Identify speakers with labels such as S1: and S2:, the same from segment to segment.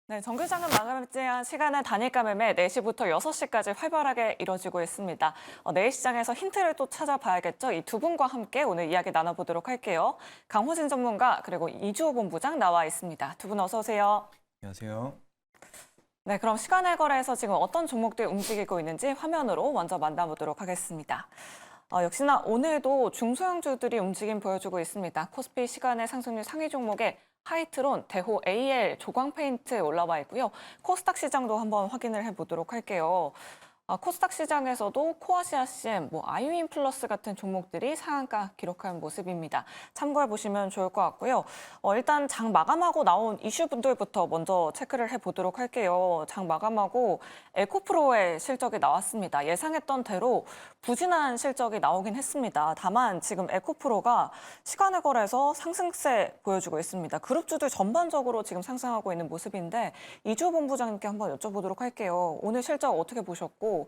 S1: 네, 정규장은 마감지한 시간은 단일가 매매 4시부터 6시까지 활발하게 이뤄지고 있습니다. 내일 시장에서 힌트를 또 찾아봐야겠죠. 이 두 분과 함께 오늘 이야기 나눠보도록 할게요. 강호진 전문가 그리고 이주호 본부장 나와 있습니다. 두 분 어서 오세요.
S2: 안녕하세요.
S1: 네, 그럼 시간의 거래에서 지금 어떤 종목들이 움직이고 있는지 화면으로 먼저 만나보도록 하겠습니다. 역시나 오늘도 중소형주들이 움직임 보여주고 있습니다. 코스피 시간의 상승률 상위 종목에 하이트론, 대호 AL, 조광 페인트 올라와 있고요. 코스닥 시장도 한번 확인을 해보도록 할게요. 코스닥 시장에서도 코아시아 CM, 아이윈 플러스 같은 종목들이 상한가 기록한 모습입니다. 참고해 보시면 좋을 것 같고요. 일단 장 마감하고 나온 이슈분들부터 먼저 체크를 해보도록 할게요. 장 마감하고 에코프로의 실적이 나왔습니다. 예상했던 대로 부진한 실적이 나오긴 했습니다. 다만 지금 에코프로가 시간의 거래에서 상승세 보여주고 있습니다. 그룹주들 전반적으로 지금 상승하고 있는 모습인데 이주호 본부장님께 한번 여쭤보도록 할게요. 오늘 실적 어떻게 보셨고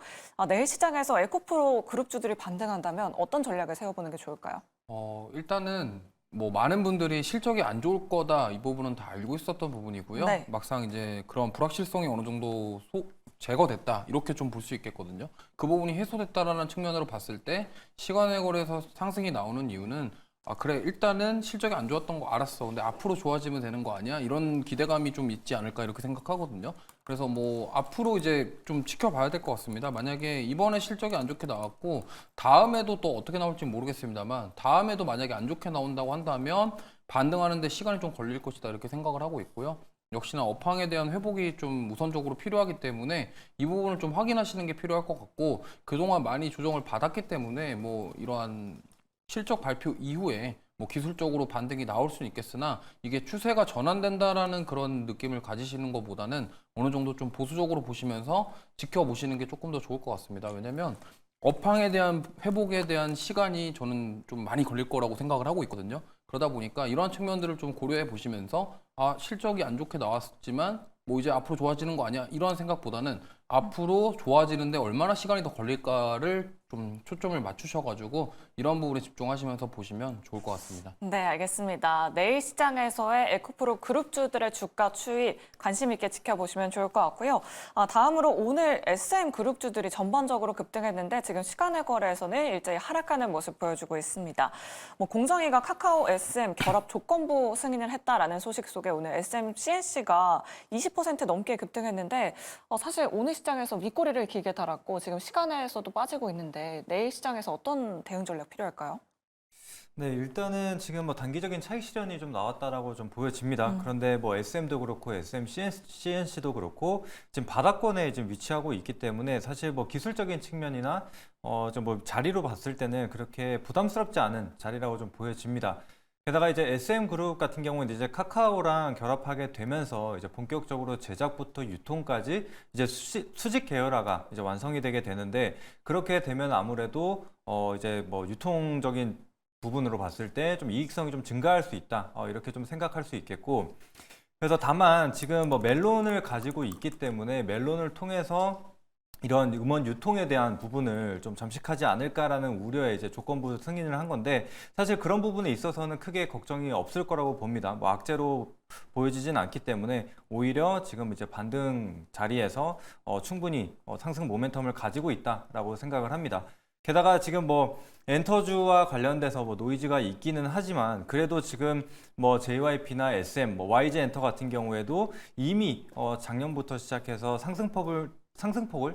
S1: 내일 시장에서 에코프로 그룹주들이 반등한다면 어떤 전략을 세워보는 게 좋을까요?
S3: 일단은 많은 분들이 실적이 안 좋을 거다 이 부분은 다 알고 있었던 부분이고요.
S1: 네.
S3: 막상 이제 그런 불확실성이 어느 정도 제거됐다 이렇게 좀 볼 수 있겠거든요. 그 부분이 해소됐다라는 측면으로 봤을 때 시간의 거래에서 상승이 나오는 이유는 그래 일단은 실적이 안 좋았던 거 알았어. 근데 앞으로 좋아지면 되는 거 아니야? 이런 기대감이 좀 있지 않을까 이렇게 생각하거든요. 그래서 앞으로 이제 좀 지켜봐야 될 것 같습니다. 만약에 이번에 실적이 안 좋게 나왔고 다음에도 또 어떻게 나올지 모르겠습니다만 다음에도 만약에 안 좋게 나온다고 한다면 반등하는데 시간이 좀 걸릴 것이다 이렇게 생각을 하고 있고요. 역시나 업황에 대한 회복이 좀 우선적으로 필요하기 때문에 이 부분을 좀 확인하시는 게 필요할 것 같고 그동안 많이 조정을 받았기 때문에 이러한 실적 발표 이후에 기술적으로 반등이 나올 수는 있겠으나 이게 추세가 전환된다라는 그런 느낌을 가지시는 것보다는 어느 정도 좀 보수적으로 보시면서 지켜보시는 게 조금 더 좋을 것 같습니다. 왜냐면 업황에 대한 회복에 대한 시간이 저는 좀 많이 걸릴 거라고 생각을 하고 있거든요. 그러다 보니까 이러한 측면들을 좀 고려해 보시면서 실적이 안 좋게 나왔지만 이제 앞으로 좋아지는 거 아니야? 이런 생각보다는 앞으로 좋아지는데 얼마나 시간이 더 걸릴까를 좀 초점을 맞추셔가지고 이런 부분에 집중하시면서 보시면 좋을 것 같습니다.
S1: 네, 알겠습니다. 내일 시장에서의 에코프로 그룹주들의 주가 추이 관심 있게 지켜보시면 좋을 것 같고요. 다음으로 오늘 SM 그룹주들이 전반적으로 급등했는데 지금 시간의 거래에서는 일제히 하락하는 모습 보여주고 있습니다. 공정위가 카카오 SM 결합 조건부 승인을 했다라는 소식 속에 오늘 SM CNC가 20% 넘게 급등했는데 사실 오늘 시장에서 윗꼬리를 길게 달았고 지금 시간에서도 빠지고 있는데 내일 시장에서 어떤 대응 전략 필요할까요?
S2: 네, 일단은 지금 단기적인 차익 실현이 좀 나왔다라고 좀 보여집니다. 그런데 SM도 그렇고 SM, CNC도 그렇고 지금 바닥권에 지금 위치하고 있기 때문에 사실 기술적인 측면이나 좀 자리로 봤을 때는 그렇게 부담스럽지 않은 자리라고 좀 보여집니다. 게다가 이제 SM 그룹 같은 경우는 이제 카카오랑 결합하게 되면서 이제 본격적으로 제작부터 유통까지 이제 수직 계열화가 이제 완성이 되게 되는데 그렇게 되면 아무래도 이제 유통적인 부분으로 봤을 때 좀 이익성이 좀 증가할 수 있다. 이렇게 좀 생각할 수 있겠고. 그래서 다만 지금 멜론을 가지고 있기 때문에 멜론을 통해서 이런 음원 유통에 대한 부분을 좀 잠식하지 않을까라는 우려에 이제 조건부 승인을 한 건데 사실 그런 부분에 있어서는 크게 걱정이 없을 거라고 봅니다. 악재로 보여지진 않기 때문에 오히려 지금 이제 반등 자리에서 충분히 상승 모멘텀을 가지고 있다라고 생각을 합니다. 게다가 지금 엔터주와 관련돼서 노이즈가 있기는 하지만 그래도 지금 JYP나 SM, YG 엔터 같은 경우에도 이미 작년부터 시작해서 상승폭을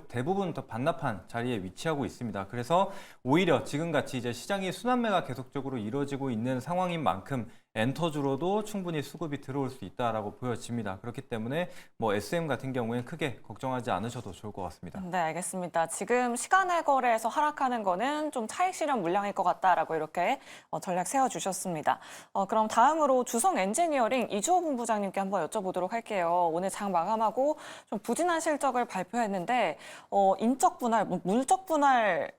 S2: 대부분 더 반납한 자리에 위치하고 있습니다. 그래서 오히려 지금같이 이제 시장이 순환매가 계속적으로 이루어지고 있는 상황인 만큼 엔터주로도 충분히 수급이 들어올 수 있다라고 보여집니다. 그렇기 때문에 SM 같은 경우에는 크게 걱정하지 않으셔도 좋을 것 같습니다.
S1: 네, 알겠습니다. 지금 시간의 거래에서 하락하는 거는 좀 차익 실현 물량일 것 같다라고 이렇게 전략 세워주셨습니다. 그럼 다음으로 주성 엔지니어링 이주호 본부장님께 한번 여쭤보도록 할게요. 오늘 장 마감하고 좀 부진한 실적을 발표했는데 인적 분할, 물적 분할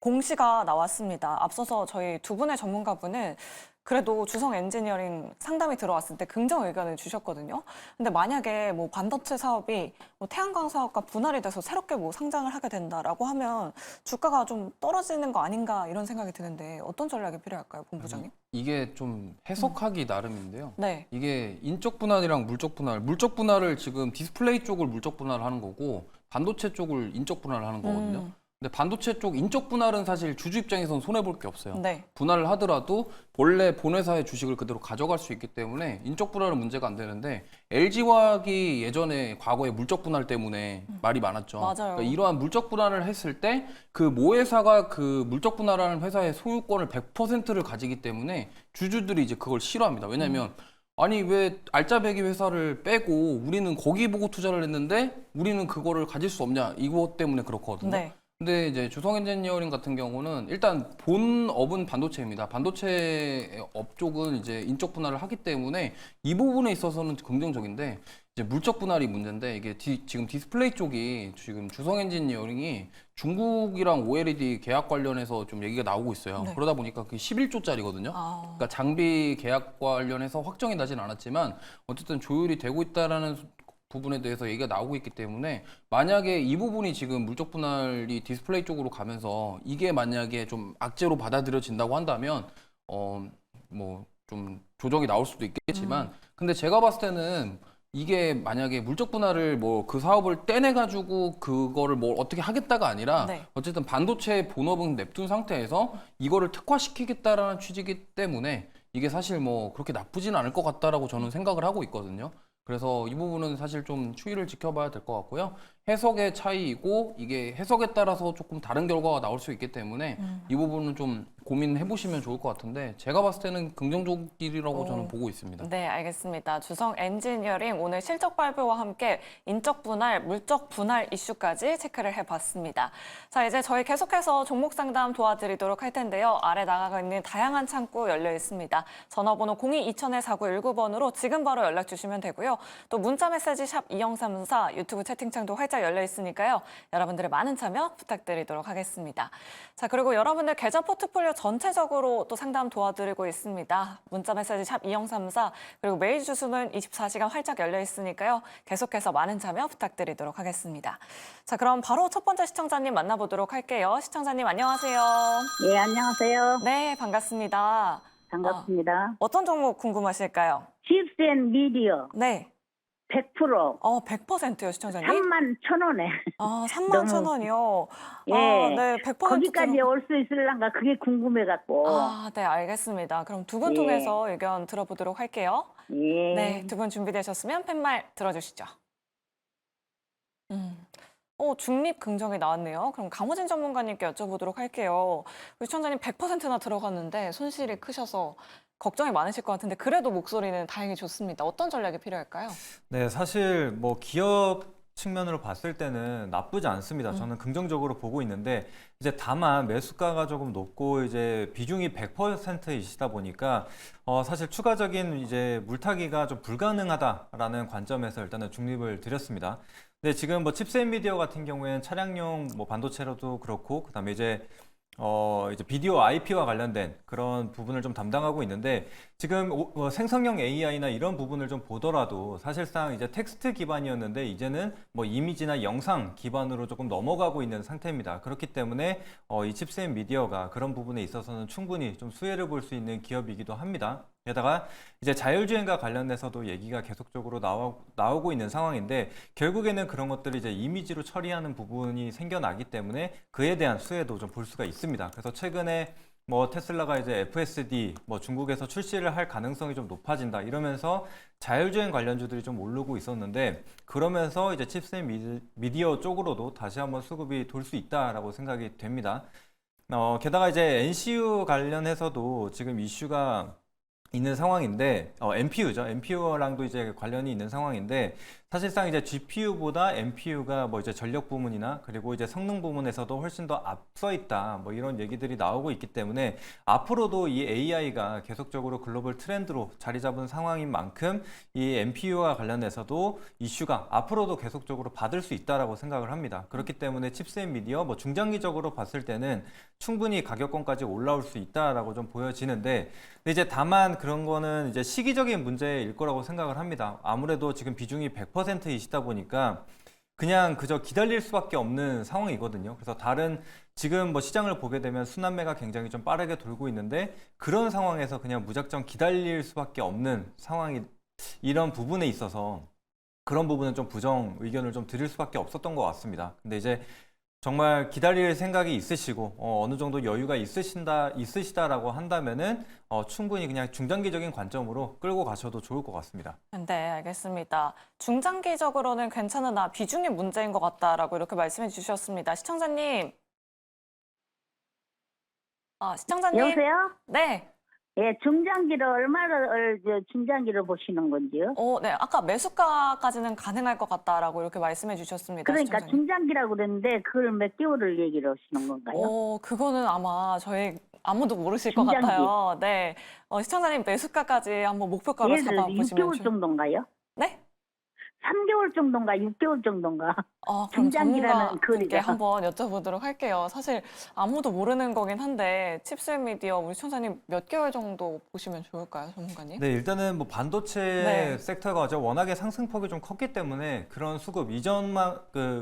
S1: 공시가 나왔습니다. 앞서서 저희 두 분의 전문가분은 그래도 주성 엔지니어링 상담이 들어왔을 때 긍정 의견을 주셨거든요. 근데 만약에 뭐 반도체 사업이 뭐 태양광 사업과 분할이 돼서 새롭게 뭐 상장을 하게 된다라고 하면 주가가 좀 떨어지는 거 아닌가 이런 생각이 드는데 어떤 전략이 필요할까요, 본부장님?
S3: 이게 좀 해석하기 나름인데요.
S1: 네.
S3: 이게 인적 분할이랑 물적 분할, 물적 분할을 지금 디스플레이 쪽을 물적 분할하는 거고 반도체 쪽을 인적 분할을 하는 거거든요. 근데 반도체 쪽 인적 분할은 사실 주주 입장에서는 손해 볼 게 없어요.
S1: 네.
S3: 분할을 하더라도 원래 본회사의 주식을 그대로 가져갈 수 있기 때문에 인적 분할은 문제가 안 되는데 LG화학이 예전에 과거에 물적 분할 때문에 말이 많았죠.
S1: 맞아요.
S3: 그러니까 이러한 물적 분할을 했을 때 그 모회사가 그 물적 분할하는 회사의 소유권을 100%를 가지기 때문에 주주들이 이제 그걸 싫어합니다. 왜냐하면 아니 왜 알짜배기 회사를 빼고 우리는 거기 보고 투자를 했는데 우리는 그거를 가질 수 없냐 이것 때문에 그렇거든요.
S1: 네.
S3: 근데 이제 주성 엔지니어링 같은 경우는 일단 본업은 반도체입니다. 반도체 업 쪽은 이제 인적 분할을 하기 때문에 이 부분에 있어서는 긍정적인데 이제 물적 분할이 문제인데 이게 지금 디스플레이 쪽이 지금 주성 엔지니어링이 중국이랑 OLED 계약 관련해서 좀 얘기가 나오고 있어요.
S1: 네.
S3: 그러다 보니까 그게 11조짜리거든요.
S1: 아,
S3: 그러니까 장비 계약 관련해서 확정이 나진 않았지만 어쨌든 조율이 되고 있다라는 부분에 대해서 얘기가 나오고 있기 때문에 만약에 이 부분이 지금 물적 분할이 디스플레이 쪽으로 가면서 이게 만약에 좀 악재로 받아들여진다고 한다면 뭐 좀 조정이 나올 수도 있겠지만 근데 제가 봤을 때는 이게 만약에 물적 분할을 뭐 그 사업을 떼내 가지고 그거를 뭐 어떻게 하겠다가 아니라
S1: 네.
S3: 어쨌든 반도체 본업은 냅둔 상태에서 이거를 특화시키겠다라는 취지이기 때문에 이게 사실 뭐 그렇게 나쁘진 않을 것 같다라고 저는 생각을 하고 있거든요. 그래서 이 부분은 사실 좀 추이를 지켜봐야 될 것 같고요. 해석의 차이이고 이게 해석에 따라서 조금 다른 결과가 나올 수 있기 때문에 이 부분은 좀 고민해 보시면 좋을 것 같은데 제가 봤을 때는 긍정적이라고 저는 보고 있습니다.
S1: 네, 알겠습니다. 주성 엔지니어링 오늘 실적 발표와 함께 인적 분할, 물적 분할 이슈까지 체크를 해봤습니다. 자, 이제 저희 계속해서 종목 상담 도와드리도록 할 텐데요. 아래 나가고 있는 다양한 창구 열려 있습니다. 전화번호 02-20-4919번으로 지금 바로 연락 주시면 되고요. 또 문자 메시지 샵 2034 유튜브 채팅창도 활짝 열려 있으니까요. 여러분들의 많은 참여 부탁드리도록 하겠습니다. 자, 그리고 여러분들 계좌 포트폴리오 전체적으로 또 상담 도와드리고 있습니다. 문자 메시지 샵 2034 그리고 메일 주소는 24시간 활짝 열려 있으니까요. 계속해서 많은 참여 부탁드리도록 하겠습니다. 자, 그럼 바로 첫 번째 시청자님 만나보도록 할게요. 시청자님 안녕하세요.
S4: 예, 안녕하세요.
S1: 네, 반갑습니다.
S4: 반갑습니다.
S1: 어떤 종목 궁금하실까요?
S4: 칩센 미디어
S1: 네.
S4: 100%
S1: 100%요, 시청자님.
S4: 31,000원에.
S1: 31,000원이요.
S4: 예.
S1: 네, 100%
S4: 거기까지
S1: 들어...
S4: 올 수 있을란가 그게 궁금해갖고.
S1: 네, 알겠습니다. 그럼 두 분
S4: 예.
S1: 통해서 의견 들어보도록 할게요.
S4: 예.
S1: 네, 두 분 준비되셨으면 팻말 들어주시죠. 중립 긍정이 나왔네요. 그럼 강호진 전문가님께 여쭤보도록 할게요. 시청자님 100%나 들어갔는데 손실이 크셔서 걱정이 많으실 것 같은데 그래도 목소리는 다행히 좋습니다. 어떤 전략이 필요할까요?
S2: 네, 사실 뭐 기업 측면으로 봤을 때는 나쁘지 않습니다. 저는 긍정적으로 보고 있는데 이제 다만 매수가가 조금 높고 이제 비중이 100%이시다 보니까 사실 추가적인 이제 물타기가 좀 불가능하다라는 관점에서 일단은 중립을 드렸습니다. 근데 지금 뭐 칩셋 미디어 같은 경우에는 차량용 뭐 반도체로도 그렇고 그다음에 이제 비디오 IP와 관련된 그런 부분을 좀 담당하고 있는데 지금 생성형 AI나 이런 부분을 좀 보더라도 사실상 이제 텍스트 기반이었는데 이제는 뭐 이미지나 영상 기반으로 조금 넘어가고 있는 상태입니다. 그렇기 때문에 이 칩셋 미디어가 그런 부분에 있어서는 충분히 좀 수혜를 볼 수 있는 기업이기도 합니다. 게다가 이제 자율주행과 관련해서도 얘기가 계속적으로 나오고 있는 상황인데 결국에는 그런 것들이 이제 이미지로 처리하는 부분이 생겨나기 때문에 그에 대한 수혜도 좀 볼 수가 있습니다. 그래서 최근에 뭐 테슬라가 이제 FSD 뭐 중국에서 출시를 할 가능성이 좀 높아진다 이러면서 자율주행 관련주들이 좀 오르고 있었는데 그러면서 이제 칩셋 미디어 쪽으로도 다시 한번 수급이 돌 수 있다라고 생각이 됩니다. 게다가 이제 NCU 관련해서도 지금 이슈가 있는 상황인데 NPU죠. NPU랑도 이제 관련이 있는 상황인데 사실상 이제 GPU보다 NPU가 뭐 이제 전력 부문이나 그리고 이제 성능 부문에서도 훨씬 더 앞서 있다. 뭐 이런 얘기들이 나오고 있기 때문에 앞으로도 이 AI가 계속적으로 글로벌 트렌드로 자리 잡은 상황인 만큼 이 NPU와 관련해서도 이슈가 앞으로도 계속적으로 받을 수 있다라고 생각을 합니다. 그렇기 때문에 칩셋 미디어 뭐 중장기적으로 봤을 때는 충분히 가격권까지 올라올 수 있다라고 좀 보여지는데 근데 이제 다만 그런 거는 이제 시기적인 문제일 거라고 생각을 합니다. 아무래도 지금 비중이 100%이시다 보니까 그냥 그저 기다릴 수밖에 없는 상황이거든요. 그래서 다른 지금 뭐 시장을 보게 되면 순환매가 굉장히 좀 빠르게 돌고 있는데 그런 상황에서 그냥 무작정 기다릴 수밖에 없는 상황이 이런 부분에 있어서 그런 부분은 좀 부정 의견을 좀 드릴 수밖에 없었던 것 같습니다. 근데 이제 정말 기다릴 생각이 있으시고 어느 정도 여유가 있으시다라고 한다면은 충분히 그냥 중장기적인 관점으로 끌고 가셔도 좋을 것 같습니다.
S1: 네, 알겠습니다. 중장기적으로는 괜찮으나 비중이 문제인 것 같다라고 이렇게 말씀해 주셨습니다. 시청자님. 시청자님.
S4: 여보세요?
S1: 네.
S4: 예, 중장기를 중장기를 보시는 건지요?
S1: 네. 아까 매수가까지는 가능할 것 같다라고 이렇게 말씀해 주셨습니다.
S4: 그러니까
S1: 시청자님.
S4: 중장기라고 그랬는데 그걸 몇 개월을 얘기를 하시는 건가요?
S1: 그거는 아마 저희 아무도 모르실 것
S4: 중장기.
S1: 같아요. 네. 시청자님 매수가까지 한번 목표가로
S4: 예를 들어서
S1: 잡아보시면
S4: 6개월 정도인가요?
S1: 네?
S4: 3개월 정도인가 6개월 정도인가?
S1: 그럼
S4: 중장기라는
S1: 전문가분께
S4: 거리가.
S1: 한번 여쭤보도록 할게요. 사실 아무도 모르는 거긴 한데 칩셋 미디어 우리 시청자님 몇 개월 정도 보시면 좋을까요, 전문가님?
S2: 네, 일단은 뭐 반도체
S1: 네.
S2: 섹터가 워낙에 상승폭이 좀 컸기 때문에 그런 수급 이전만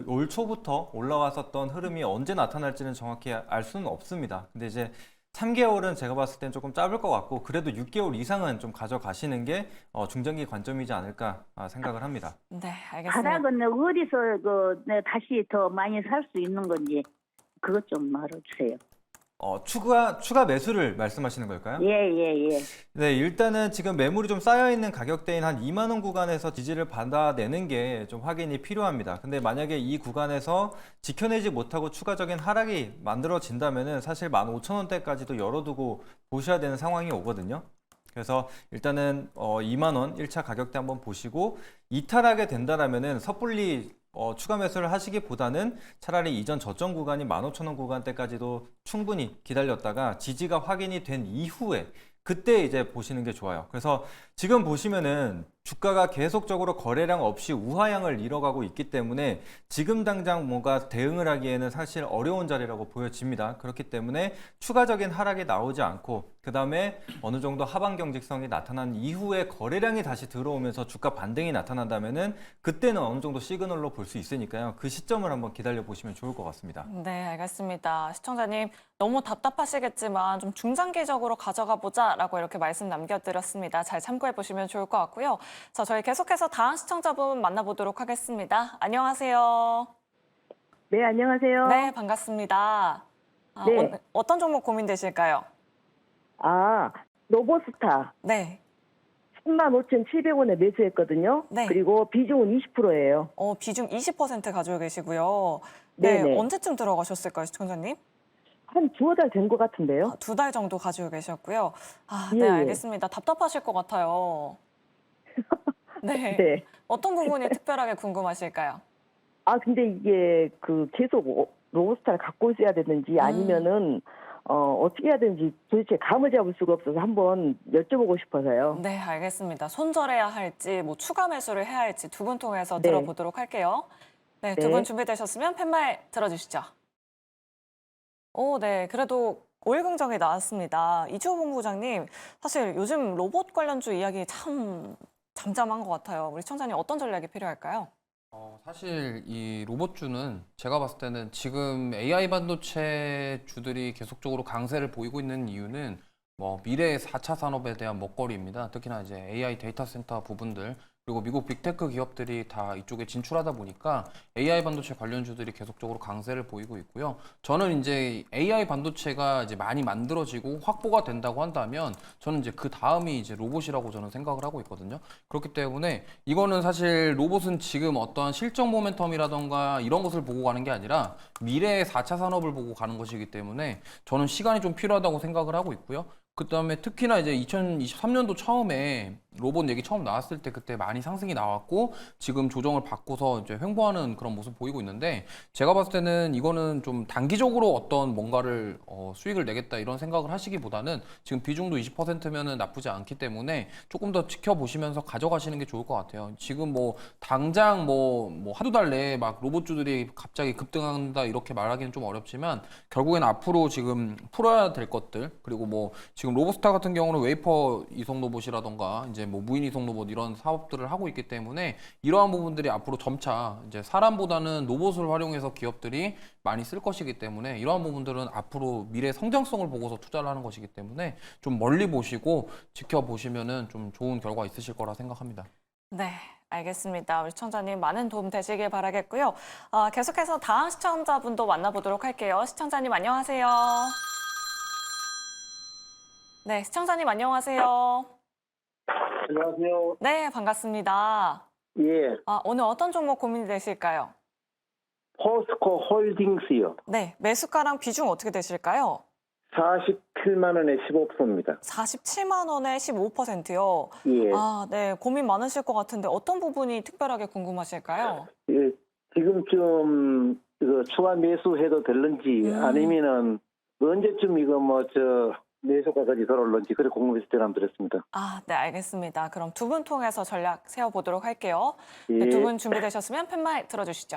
S2: 올 초부터 올라왔었던 흐름이 언제 나타날지는 정확히 알 수는 없습니다. 근데 이제 3개월은 제가 봤을 땐 조금 짧을 것 같고 그래도 6개월 이상은 좀 가져가시는 게 중장기 관점이지 않을까 생각을 합니다.
S1: 네, 알겠습니다.
S4: 바닥은 어디서 다시 더 많이 살 수 있는 건지 그것 좀 알아주세요.
S2: 추가 매수를 말씀하시는 걸까요?
S4: 예.
S2: 네, 일단은 지금 매물이 좀 쌓여있는 가격대인 한 2만 원 구간에서 지지를 받아내는 게 좀 확인이 필요합니다. 근데 만약에 이 구간에서 지켜내지 못하고 추가적인 하락이 만들어진다면은 사실 15,000원대까지도 열어두고 보셔야 되는 상황이 오거든요. 그래서 일단은 2만 원 1차 가격대 한번 보시고 이탈하게 된다라면은 섣불리 추가 매수를 하시기보다는 차라리 이전 저점 구간인 15,000원 구간대까지도 충분히 기다렸다가 지지가 확인이 된 이후에 그때 이제 보시는 게 좋아요. 그래서 지금 보시면은 주가가 계속적으로 거래량 없이 우하향을 이뤄가고 있기 때문에 지금 당장 뭔가 대응을 하기에는 사실 어려운 자리라고 보여집니다. 그렇기 때문에 추가적인 하락이 나오지 않고 그 다음에 어느 정도 하방 경직성이 나타난 이후에 거래량이 다시 들어오면서 주가 반등이 나타난다면은 그때는 어느 정도 시그널로 볼 수 있으니까요. 그 시점을 한번 기다려 보시면 좋을 것 같습니다.
S1: 네, 알겠습니다. 시청자님 너무 답답하시겠지만 좀 중장기적으로 가져가 보자라고 이렇게 말씀 남겨드렸습니다. 잘 참고해 보시면 좋을 것 같고요. 자, 저희 계속해서 다음 시청자분 만나보도록 하겠습니다. 안녕하세요.
S5: 네, 안녕하세요.
S1: 네, 반갑습니다.
S5: 네.
S1: 어떤 종목 고민되실까요?
S5: 로보스타
S1: 네.
S5: 35,700원에 매수했거든요.
S1: 네.
S5: 그리고 비중은 20%예요.
S1: 비중 20% 가지고 계시고요. 네,
S5: 네네.
S1: 언제쯤 들어가셨을까요, 시청자님?
S5: 한 두어 달 된 것 같은데요.
S1: 2달 정도 가지고 계셨고요.
S5: 예,
S1: 네,
S5: 예.
S1: 알겠습니다. 답답하실 것 같아요. 네.
S5: 네.
S1: 어떤 부분이 특별하게 궁금하실까요?
S5: 근데 이게 계속 로보스타를 갖고 있어야 되는지 아니면은 어떻게 해야 되는지 도대체 감을 잡을 수가 없어서 한번 여쭤보고 싶어서요.
S1: 네, 알겠습니다. 손절해야 할지, 뭐 추가 매수를 해야 할지 두 분 통해서
S5: 네.
S1: 들어보도록 할게요. 네, 두
S5: 네.
S1: 분 준비되셨으면 팻말 들어주시죠. 네, 그래도 오일 긍정이 나왔습니다. 이주호 본부장님, 사실 요즘 로봇 관련주 이야기 참 잠잠한 것 같아요. 우리 시청자님 어떤 전략이 필요할까요?
S3: 사실 이 로봇주는 제가 봤을 때는 지금 AI 반도체 주들이 계속적으로 강세를 보이고 있는 이유는 뭐 미래의 4차 산업에 대한 먹거리입니다. 특히나 이제 AI 데이터 센터 부분들 그리고 미국 빅테크 기업들이 다 이쪽에 진출하다 보니까 AI 반도체 관련주들이 계속적으로 강세를 보이고 있고요. 저는 이제 AI 반도체가 이제 많이 만들어지고 확보가 된다고 한다면 저는 이제 그 다음이 이제 로봇이라고 저는 생각을 하고 있거든요. 그렇기 때문에 이거는 사실 로봇은 지금 어떠한 실적 모멘텀이라던가 이런 것을 보고 가는 게 아니라 미래의 4차 산업을 보고 가는 것이기 때문에 저는 시간이 좀 필요하다고 생각을 하고 있고요. 그다음에 특히나 이제 2023년도 처음에 로봇 얘기 처음 나왔을 때 그때 많이 상승이 나왔고 지금 조정을 받고서 이제 횡보하는 그런 모습 보이고 있는데 제가 봤을 때는 이거는 좀 단기적으로 어떤 뭔가를 수익을 내겠다 이런 생각을 하시기보다는 지금 비중도 20%면은 나쁘지 않기 때문에 조금 더 지켜보시면서 가져가시는 게 좋을 것 같아요. 지금 뭐 당장 뭐 한두 달 내에 막 로봇주들이 갑자기 급등한다 이렇게 말하기는 좀 어렵지만 결국엔 앞으로 지금 풀어야 될 것들 그리고 뭐 지금 로보스타 같은 경우는 웨이퍼 이송 로봇이라던가 이제 뭐 무인 이송 로봇 이런 사업들을 하고 있기 때문에 이러한 부분들이 앞으로 점차 이제 사람보다는 로봇을 활용해서 기업들이 많이 쓸 것이기 때문에 이러한 부분들은 앞으로 미래 성장성을 보고서 투자를 하는 것이기 때문에 좀 멀리 보시고 지켜보시면은 좀 좋은 결과 있으실 거라 생각합니다.
S1: 네, 알겠습니다. 우리 시청자님 많은 도움 되시길 바라겠고요. 계속해서 다음 시청자분도 만나보도록 할게요. 시청자님 안녕하세요. 네, 시청자님 안녕하세요.
S6: 안녕하세요.
S1: 네, 반갑습니다.
S6: 예,
S1: 오늘 어떤 종목 고민이 되실까요?
S6: 포스코 홀딩스요.
S1: 네, 매수가랑 비중 어떻게 되실까요?
S6: 47만 원에 15%입니다.
S1: 47만 원에 15%요.
S6: 예,
S1: 네, 고민 많으실 것 같은데 어떤 부분이 특별하게 궁금하실까요?
S6: 예, 지금쯤 이거 추가 매수해도 될는지 아니면은 언제쯤 이거 매수가까지 돌아올는지 그래 궁금해서 전화 한번 드렸습니다.
S1: 네, 알겠습니다. 그럼 두 분 통해서 전략 세워보도록 할게요.
S6: 예,
S1: 네, 두 분 준비되셨으면 팻말 들어주시죠.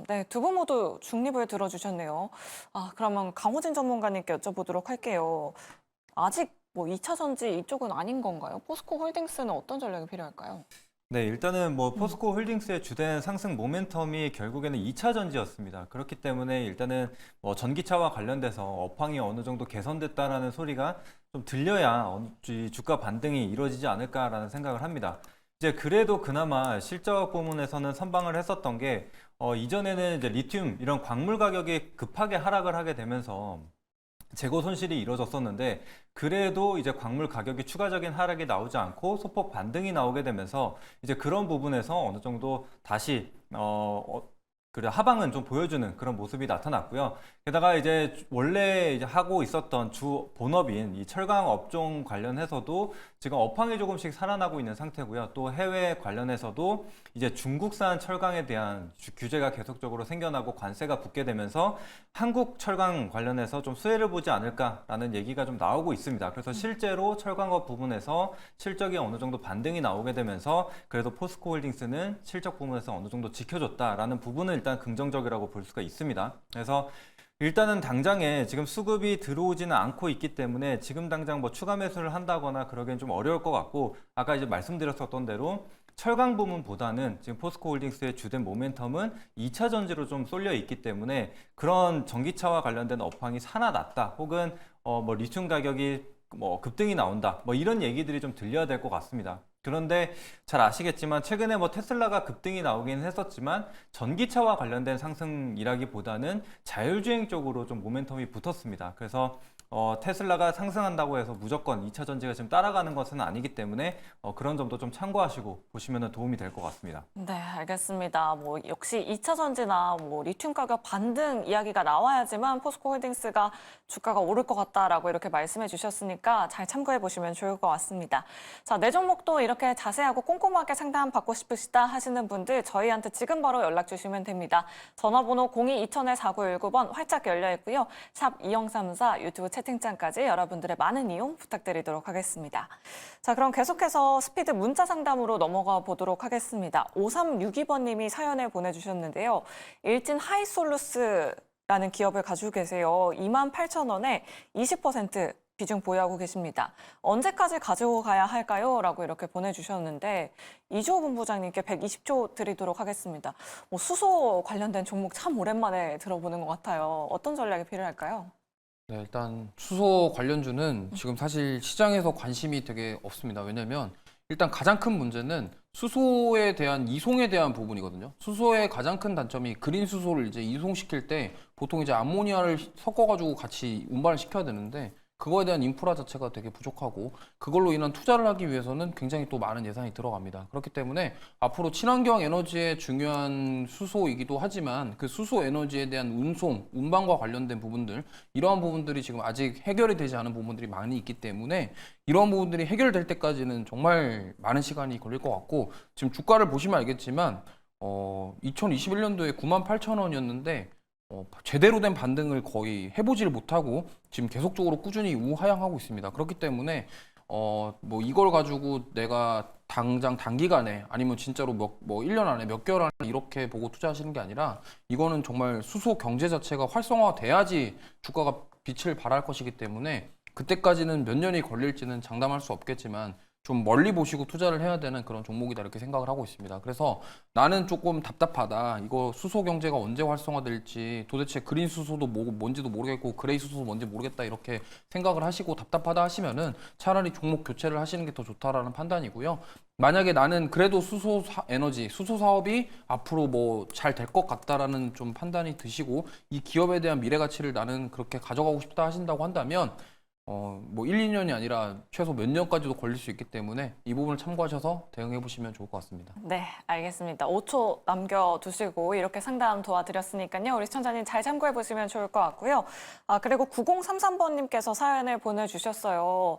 S1: 네, 두 분 모두 중립을 들어주셨네요. 그러면 강호진 전문가님께 여쭤보도록 할게요. 아직 뭐 2차 전지 이쪽은 아닌 건가요? 포스코 홀딩스는 어떤 전략이 필요할까요?
S2: 네, 일단은 뭐 포스코 홀딩스의 주된 상승 모멘텀이 결국에는 2차 전지였습니다. 그렇기 때문에 일단은 뭐 전기차와 관련돼서 업황이 어느 정도 개선됐다라는 소리가 좀 들려야 주가 반등이 이루어지지 않을까라는 생각을 합니다. 이제 그래도 그나마 실적 부문에서는 선방을 했었던 게 이전에는 이제 리튬 이런 광물 가격이 급하게 하락을 하게 되면서 재고 손실이 이루어졌었는데 그래도 이제 광물 가격이 추가적인 하락이 나오지 않고 소폭 반등이 나오게 되면서 이제 그런 부분에서 어느 정도 다시 그래 하방은 좀 보여주는 그런 모습이 나타났고요. 게다가 이제 원래 이제 하고 있었던 주 본업인 이 철강 업종 관련해서도 지금 업황이 조금씩 살아나고 있는 상태고요. 또 해외 관련해서도 이제 중국산 철강에 대한 규제가 계속적으로 생겨나고 관세가 붙게 되면서 한국 철강 관련해서 좀 수혜를 보지 않을까라는 얘기가 좀 나오고 있습니다. 그래서 실제로 철강업 부분에서 실적이 어느 정도 반등이 나오게 되면서 그래도 포스코 홀딩스는 실적 부분에서 어느 정도 지켜줬다라는 부분은 일단 긍정적이라고 볼 수가 있습니다. 그래서 일단은 당장에 지금 수급이 들어오지는 않고 있기 때문에 지금 당장 뭐 추가 매수를 한다거나 그러기엔 좀 어려울 것 같고 아까 이제 말씀드렸었던 대로 철강 부문보다는 지금 포스코 홀딩스의 주된 모멘텀은 2차 전지로 좀 쏠려 있기 때문에 그런 전기차와 관련된 업황이 살아났다 혹은 뭐 리튬 가격이 뭐 급등이 나온다 뭐 이런 얘기들이 좀 들려야 될 것 같습니다. 그런데 잘 아시겠지만 최근에 뭐 테슬라가 급등이 나오긴 했었지만 전기차와 관련된 상승이라기보다는 자율주행 쪽으로 좀 모멘텀이 붙었습니다. 그래서 테슬라가 상승한다고 해서 무조건 2차 전지가 지금 따라가는 것은 아니기 때문에 그런 점도 좀 참고하시고 보시면 도움이 될 것 같습니다.
S1: 네, 알겠습니다. 뭐 역시 2차 전지나 뭐 리튬 가격 반등 이야기가 나와야지만 포스코 홀딩스가 주가가 오를 것 같다라고 이렇게 말씀해 주셨으니까 잘 참고해 보시면 좋을 것 같습니다. 자, 내 종목도 이렇게 자세하고 꼼꼼하게 상담 받고 싶으시다 하시는 분들 저희한테 지금 바로 연락 주시면 됩니다. 전화번호 02-2000-4919번 활짝 열려 있고요. 샵 2034 유튜브 채팅창까지 여러분들의 많은 이용 부탁드리도록 하겠습니다. 자, 그럼 계속해서 스피드 문자 상담으로 넘어가 보도록 하겠습니다. 5362번님이 사연을 보내주셨는데요. 일진 하이솔루스라는 기업을 가지고 계세요. 28,000원에 20% 비중 보유하고 계십니다. 언제까지 가지고 가야 할까요? 라고 이렇게 보내주셨는데 이주호 본부장님께 120초 드리도록 하겠습니다. 뭐 수소 관련된 종목 참 오랜만에 들어보는 것 같아요. 어떤 전략이 필요할까요?
S3: 네, 일단 수소 관련주는 지금 사실 시장에서 관심이 되게 없습니다. 왜냐면 일단 가장 큰 문제는 수소에 대한 이송에 대한 부분이거든요. 수소의 가장 큰 단점이 그린 수소를 이제 이송시킬 때 보통 이제 암모니아를 섞어가지고 같이 운반을 시켜야 되는데 그거에 대한 인프라 자체가 되게 부족하고 그걸로 인한 투자를 하기 위해서는 굉장히 또 많은 예산이 들어갑니다. 그렇기 때문에 앞으로 친환경 에너지의 중요한 수소이기도 하지만 그 수소 에너지에 대한 운송, 운반과 관련된 부분들 이러한 부분들이 지금 아직 해결이 되지 않은 부분들이 많이 있기 때문에 이런 부분들이 해결될 때까지는 정말 많은 시간이 걸릴 것 같고 지금 주가를 보시면 알겠지만 2021년도에 98,000원이었는데 제대로 된 반등을 거의 해보지를 못하고 지금 계속적으로 꾸준히 우하향하고 있습니다. 그렇기 때문에 뭐 이걸 가지고 내가 당장 단기간에 아니면 진짜로 뭐 1년 안에 몇 개월 안에 이렇게 보고 투자하시는 게 아니라 이거는 정말 수소 경제 자체가 활성화돼야지 주가가 빛을 발할 것이기 때문에 그때까지는 몇 년이 걸릴지는 장담할 수 없겠지만 좀 멀리 보시고 투자를 해야 되는 그런 종목이다 이렇게 생각을 하고 있습니다. 그래서 나는 조금 답답하다. 이거 수소 경제가 언제 활성화될지 도대체 그린 수소도 뭔지도 모르겠고 그레이 수소도 뭔지 모르겠다 이렇게 생각을 하시고 답답하다 하시면은 차라리 종목 교체를 하시는 게 더 좋다라는 판단이고요. 만약에 나는 그래도 수소 에너지, 수소 사업이 앞으로 뭐 잘 될 것 같다라는 좀 판단이 드시고 이 기업에 대한 미래 가치를 나는 그렇게 가져가고 싶다 하신다고 한다면 뭐 1, 2년이 아니라 최소 몇 년까지도 걸릴 수 있기 때문에 이 부분을 참고하셔서 대응해 보시면 좋을 것 같습니다.
S1: 네, 알겠습니다. 5초 남겨두시고 이렇게 상담 도와드렸으니까요. 우리 시청자님 잘 참고해 보시면 좋을 것 같고요. 그리고 9033번님께서 사연을 보내주셨어요.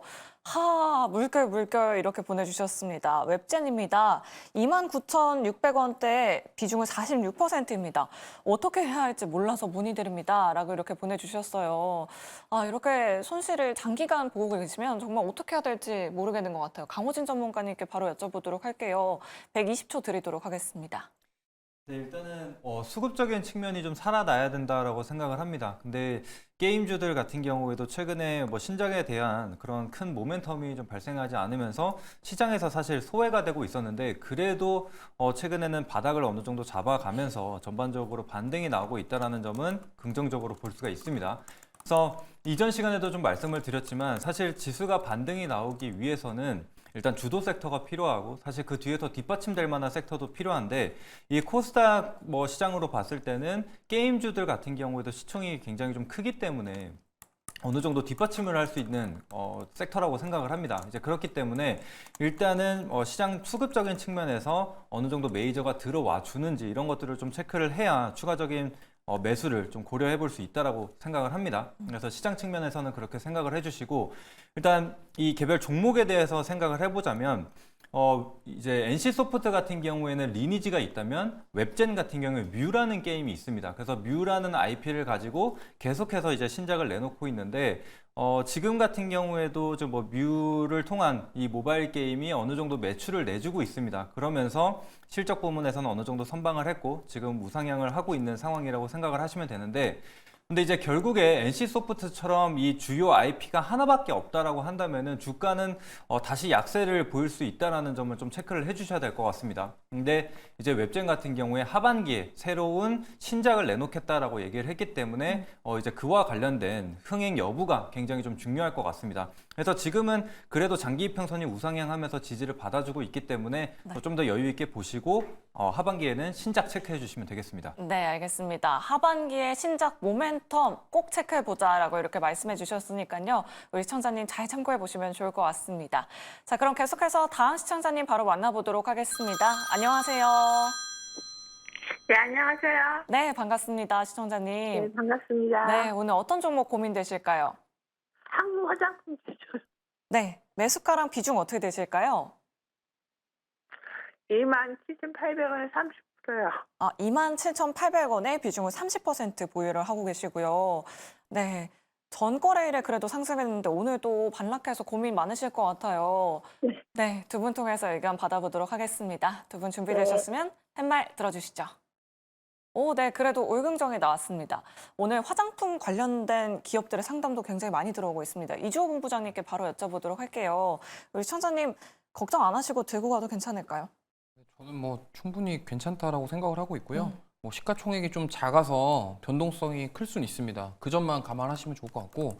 S1: 물결 이렇게 보내주셨습니다. 웹젠입니다. 29,600원대 비중은 46%입니다. 어떻게 해야 할지 몰라서 문의드립니다. 라고 이렇게 보내주셨어요. 이렇게 손실을 장기간 보고 계시면 정말 어떻게 해야 될지 모르겠는 것 같아요. 강호진 전문가님께 바로 여쭤보도록 할게요. 120초 드리도록 하겠습니다.
S2: 네, 일단은 수급적인 측면이 좀 살아나야 된다라고 생각을 합니다. 근데 게임주들 같은 경우에도 최근에 뭐 신작에 대한 그런 큰 모멘텀이 좀 발생하지 않으면서 시장에서 사실 소외가 되고 있었는데 그래도 최근에는 바닥을 어느 정도 잡아가면서 전반적으로 반등이 나오고 있다는 점은 긍정적으로 볼 수가 있습니다. 그래서 이전 시간에도 좀 말씀을 드렸지만 사실 지수가 반등이 나오기 위해서는 일단 주도 섹터가 필요하고 사실 그 뒤에서 뒷받침될 만한 섹터도 필요한데 이 코스닥 뭐 시장으로 봤을 때는 게임주들 같은 경우에도 시총이 굉장히 좀 크기 때문에 어느 정도 뒷받침을 할 수 있는 섹터라고 생각을 합니다. 이제 그렇기 때문에 일단은 시장 수급적인 측면에서 어느 정도 메이저가 들어와 주는지 이런 것들을 좀 체크를 해야 추가적인 매수를 좀 고려해 볼 수 있다라고 생각을 합니다. 그래서 시장 측면에서는 그렇게 생각을 해주시고 일단 이 개별 종목에 대해서 생각을 해보자면 이제 NC소프트 같은 경우에는 리니지가 있다면 웹젠 같은 경우에 뮤라는 게임이 있습니다. 그래서 뮤라는 IP를 가지고 계속해서 이제 신작을 내놓고 있는데 지금 같은 경우에도 좀 뭐 뮤를 통한 이 모바일 게임이 어느 정도 매출을 내주고 있습니다. 그러면서 실적 부문에서는 어느 정도 선방을 했고 지금 우상향을 하고 있는 상황이라고 생각을 하시면 되는데 근데 이제 결국에 NC소프트처럼 이 주요 IP가 하나밖에 없다라고 한다면은 주가는 다시 약세를 보일 수 있다라는 점을 좀 체크를 해주셔야 될 것 같습니다. 근데 이제 웹젠 같은 경우에 하반기에 새로운 신작을 내놓겠다라고 얘기를 했기 때문에 이제 그와 관련된 흥행 여부가 굉장히 좀 중요할 것 같습니다. 그래서 지금은 그래도 장기 이평선이 우상향하면서 지지를 받아주고 있기 때문에 좀 더 여유 있게 보시고 하반기에는 신작 체크해 주시면 되겠습니다.
S1: 네, 알겠습니다. 하반기에 신작 모멘텀 꼭 체크해보자라고 이렇게 말씀해 주셨으니까요. 우리 시청자님 잘 참고해 보시면 좋을 것 같습니다. 자, 그럼 계속해서 다음 시청자님 바로 만나보도록 하겠습니다. 안녕하세요.
S7: 네, 안녕하세요.
S1: 네, 반갑습니다. 시청자님.
S7: 네, 반갑습니다.
S1: 네, 오늘 어떤 종목 고민되실까요?
S7: 한국 화장품 기술
S1: 네, 매수가랑 비중 어떻게 되실까요?
S7: 27,800원에 30%요.
S1: 27,800원에 비중을 30% 보유를 하고 계시고요. 네, 전 거래일에 그래도 상승했는데 오늘도 반락해서 고민 많으실 것 같아요. 네, 두 분 통해서 의견 받아보도록 하겠습니다. 두 분 준비되셨으면 팻말 들어주시죠. 네, 그래도 올긍정이 나왔습니다. 오늘 화장품 관련된 기업들의 상담도 굉장히 많이 들어오고 있습니다. 이주호 본부장님께 바로 여쭤보도록 할게요. 우리 시청자님 걱정 안 하시고 들고 가도 괜찮을까요?
S3: 저는 뭐 충분히 괜찮다라고 생각을 하고 있고요. 뭐 시가총액이 좀 작아서 변동성이 클 수는 있습니다. 그 점만 감안하시면 좋을 것 같고,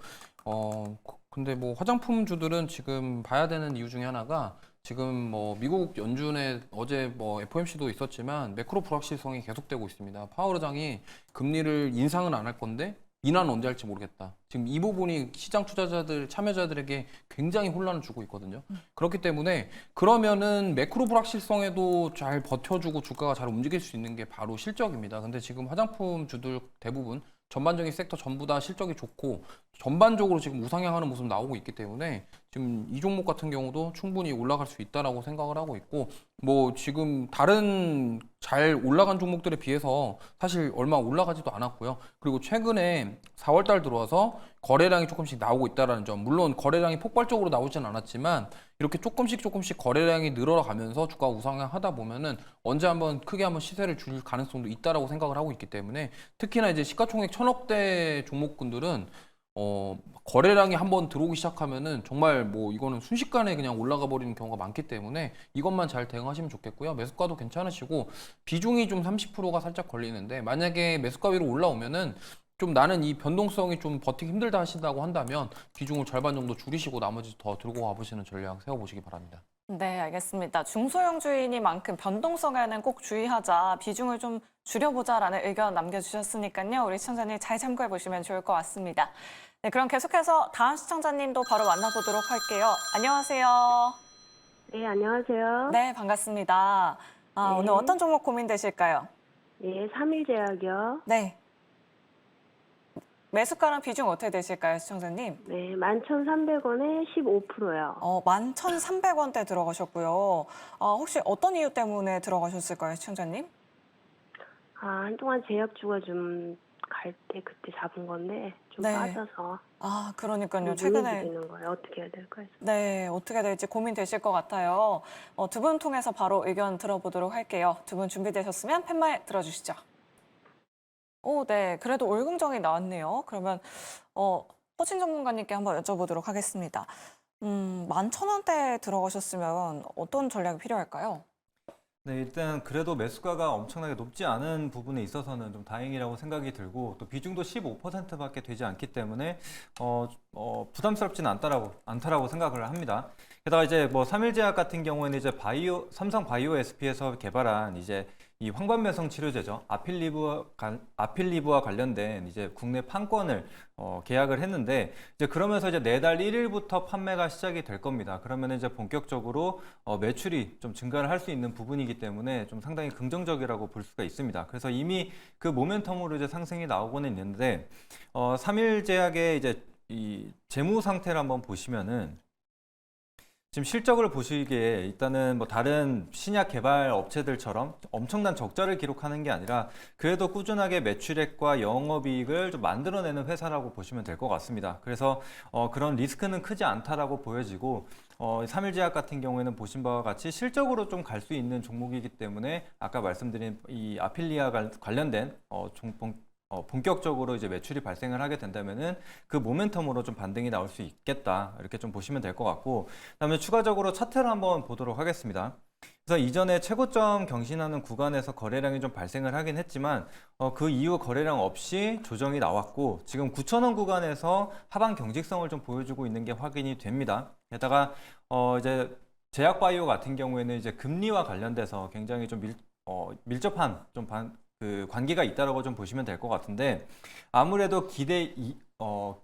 S3: 근데 뭐 화장품주들은 지금 봐야 되는 이유 중에 하나가 지금 뭐 미국 연준에 어제 뭐 FOMC도 있었지만 매크로 불확실성이 계속되고 있습니다. 파월 의장이 금리를 인상은 안 할 건데 인하는 언제 할지 모르겠다. 지금 이 부분이 시장 투자자들, 참여자들에게 굉장히 혼란을 주고 있거든요. 그렇기 때문에 그러면은 매크로 불확실성에도 잘 버텨주고 주가가 잘 움직일 수 있는 게 바로 실적입니다. 근데 지금 화장품 주들 대부분 전반적인 섹터 전부 다 실적이 좋고 전반적으로 지금 우상향하는 모습 나오고 있기 때문에 지금 이 종목 같은 경우도 충분히 올라갈 수 있다라고 생각을 하고 있고 뭐 지금 다른 잘 올라간 종목들에 비해서 사실 얼마 올라가지도 않았고요. 그리고 최근에 4월 달 들어와서 거래량이 조금씩 나오고 있다라는 점. 물론 거래량이 폭발적으로 나오진 않았지만 이렇게 조금씩 거래량이 늘어가면서 주가 우상향하다 보면은 언제 한번 크게 한번 시세를 줄 가능성도 있다라고 생각을 하고 있기 때문에 특히나 이제 시가총액 1000억대 종목군들은 거래량이 한번 들어오기 시작하면은 정말 뭐 이거는 순식간에 그냥 올라가 버리는 경우가 많기 때문에 이것만 잘 대응하시면 좋겠고요. 매수가도 괜찮으시고 비중이 좀 30%가 살짝 걸리는데 만약에 매수가 위로 올라오면은 좀 나는 이 변동성이 좀 버티기 힘들다 하신다고 한다면 비중을 절반 정도 줄이시고 나머지 더 들고 가보시는 전략 세워보시기 바랍니다.
S1: 네, 알겠습니다. 중소형주이니만큼 변동성에는 꼭 주의하자, 비중을 좀 줄여보자라는 의견 남겨주셨으니까요. 우리 시청자님 잘 참고해 보시면 좋을 것 같습니다. 네, 그럼 계속해서 다음 시청자님도 바로 만나보도록 할게요. 안녕하세요.
S7: 네, 안녕하세요.
S1: 네, 반갑습니다.
S7: 네.
S1: 오늘 어떤 종목 고민되실까요?
S7: 예, 3일제약이요.
S1: 네. 매수가랑 비중 어떻게 되실까요, 시청자님?
S7: 네, 11,300원에 15%요.
S1: 11,300원대 들어가셨고요. 혹시 어떤 이유 때문에 들어가셨을까요, 시청자님?
S7: 한동안 제약주가 좀 갈 때 그때 잡은 건데 좀
S1: 네.
S7: 빠져서
S1: 그러니까요.
S7: 좀
S1: 최근에
S7: 있는 거예요. 어떻게 해야 될까요?
S1: 네, 어떻게 될지 고민되실 것 같아요. 두 분 통해서 바로 의견 들어보도록 할게요. 두 분 준비되셨으면 팻말 들어주시죠. 네, 그래도 올긍정이 나왔네요. 그러면 허진 전문가님께 한번 여쭤보도록 하겠습니다. 11,000원대 들어가셨으면 어떤 전략이 필요할까요?
S2: 네, 일단 그래도 매수가가 엄청나게 높지 않은 부분에 있어서는 좀 다행이라고 생각이 들고 또 비중도 15%밖에 되지 않기 때문에 부담스럽지는 않다라고 생각을 합니다. 게다가 이제 뭐 삼일제약 같은 경우에는 이제 삼성 바이오 SP에서 개발한 이제 이 황반면성 치료제죠. 아필리브와 관련된 이제 국내 판권을 계약을 했는데 이제 그러면서 이제 내달 1일부터 판매가 시작이 될 겁니다. 그러면 이제 본격적으로 매출이 좀 증가를 할 수 있는 부분이기 때문에 좀 상당히 긍정적이라고 볼 수가 있습니다. 그래서 이미 그 모멘텀으로 이제 상승이 나오고는 있는데 삼일제약의 이제 이 재무 상태를 한번 보시면은 지금 실적을 보시기에 일단은 뭐 다른 신약 개발 업체들처럼 엄청난 적자를 기록하는 게 아니라 그래도 꾸준하게 매출액과 영업이익을 좀 만들어내는 회사라고 보시면 될 것 같습니다. 그래서 그런 리스크는 크지 않다라고 보여지고 삼일제약 같은 경우에는 보신 바와 같이 실적으로 좀 갈 수 있는 종목이기 때문에 아까 말씀드린 이 아필리아 관련된 본격적으로 이제 매출이 발생을 하게 된다면은 그 모멘텀으로 좀 반등이 나올 수 있겠다. 이렇게 좀 보시면 될 것 같고, 그다음에 추가적으로 차트를 한번 보도록 하겠습니다. 그래서 이전에 최고점 경신하는 구간에서 거래량이 좀 발생을 하긴 했지만 그 이후 거래량 없이 조정이 나왔고 지금 9,000원 구간에서 하방 경직성을 좀 보여주고 있는 게 확인이 됩니다. 게다가 이제 제약바이오 같은 경우에는 이제 금리와 관련돼서 굉장히 좀 밀접한 좀 그 관계가 있다라고 좀 보시면 될 것 같은데 아무래도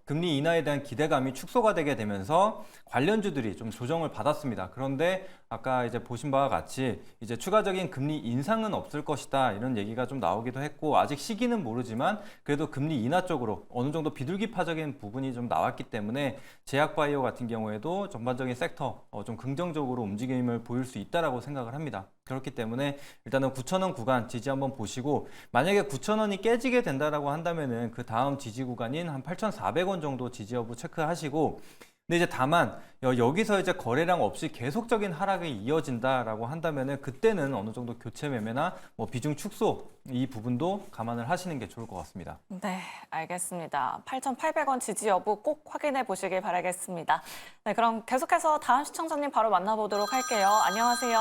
S2: 금리 인하에 대한 기대감이 축소가 되게 되면서 관련주들이 좀 조정을 받았습니다. 그런데 아까 이제 보신 바와 같이 이제 추가적인 금리 인상은 없을 것이다 이런 얘기가 좀 나오기도 했고 아직 시기는 모르지만 그래도 금리 인하 쪽으로 어느 정도 비둘기파적인 부분이 좀 나왔기 때문에 제약바이오 같은 경우에도 전반적인 섹터 좀 긍정적으로 움직임을 보일 수 있다라고 생각을 합니다. 그렇기 때문에 일단은 9,000원 구간 지지 한번 보시고 만약에 9,000원이 깨지게 된다라고 한다면은 그 다음 지지 구간인 한 8,400원 정도 지지 여부 체크하시고 근데 이제 다만 여기서 이제 거래량 없이 계속적인 하락이 이어진다라고 한다면은 그때는 어느 정도 교체 매매나 뭐 비중 축소 이 부분도 감안을 하시는 게 좋을 것 같습니다.
S1: 네, 알겠습니다. 8,800원 지지 여부 꼭 확인해 보시길 바라겠습니다. 네, 그럼 계속해서 다음 시청자님 바로 만나보도록 할게요. 안녕하세요.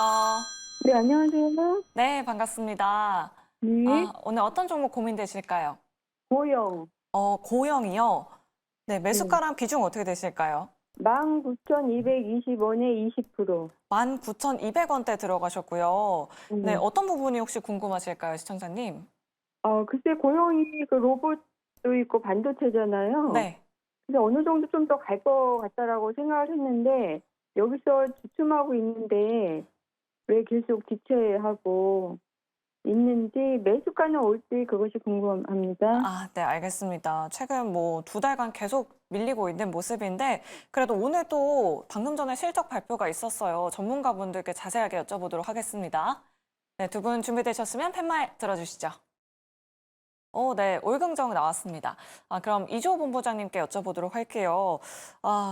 S8: 네, 안녕하세요.
S1: 네, 반갑습니다.
S8: 네,
S1: 오늘 어떤 종목 고민되실까요?
S8: 고영
S1: 고영이요. 네, 매수가랑 비중 어떻게 되실까요?
S8: 19,220원에 20%.
S1: 19,200원대 들어가셨고요. 네,
S8: 네.
S1: 어떤 부분이 혹시 궁금하실까요, 시청자님?
S8: 글쎄 고영이 그 로봇 또 있고 반도체잖아요.
S1: 네.
S8: 그래서 어느 정도 좀 더 갈 것 같다라고 생각을 했는데 여기서 주춤하고 있는데 왜 계속 지체하고 있는지 매수가는 올지 그것이 궁금합니다.
S1: 아, 네, 알겠습니다. 최근 뭐 2달간 계속 밀리고 있는 모습인데 그래도 오늘도 방금 전에 실적 발표가 있었어요. 전문가분들께 자세하게 여쭤보도록 하겠습니다. 네, 두 분 준비되셨으면 팻말 들어주시죠. 네, 올긍정 나왔습니다. 그럼 이주호 본부장님께 여쭤보도록 할게요.